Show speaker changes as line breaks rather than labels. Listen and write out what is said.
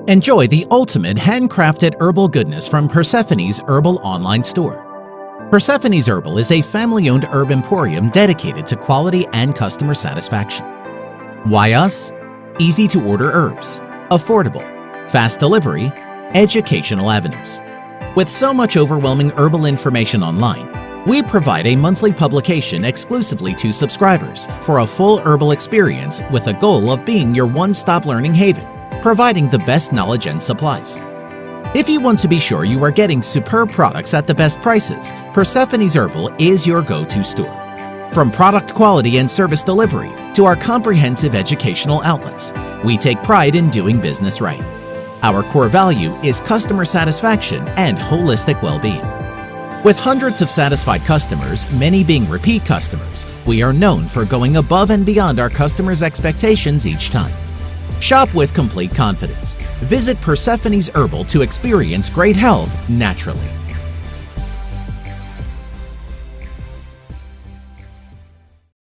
Enjoy the ultimate handcrafted herbal goodness from Persephone's Herbal online store. Persephone's Herbal is a family-owned herb emporium dedicated to quality and customer satisfaction. Why us? Easy-to-order herbs, affordable, fast delivery, educational avenues. With so much overwhelming herbal information online, we provide a monthly publication exclusively to subscribers for a full herbal experience with a goal of being your one-stop learning haven, providing the best knowledge and supplies. If you want to be sure you are getting superb products at the best prices, Persephone's Herbal is your go-to store. From product quality and service delivery to our comprehensive educational outlets, we take pride in doing business right. Our core value is customer satisfaction and holistic well-being. With hundreds of satisfied customers, many being repeat customers, we are known for going above and beyond our customers' expectations each time. Shop with complete confidence. Visit Persephone's Herbal to experience great health naturally.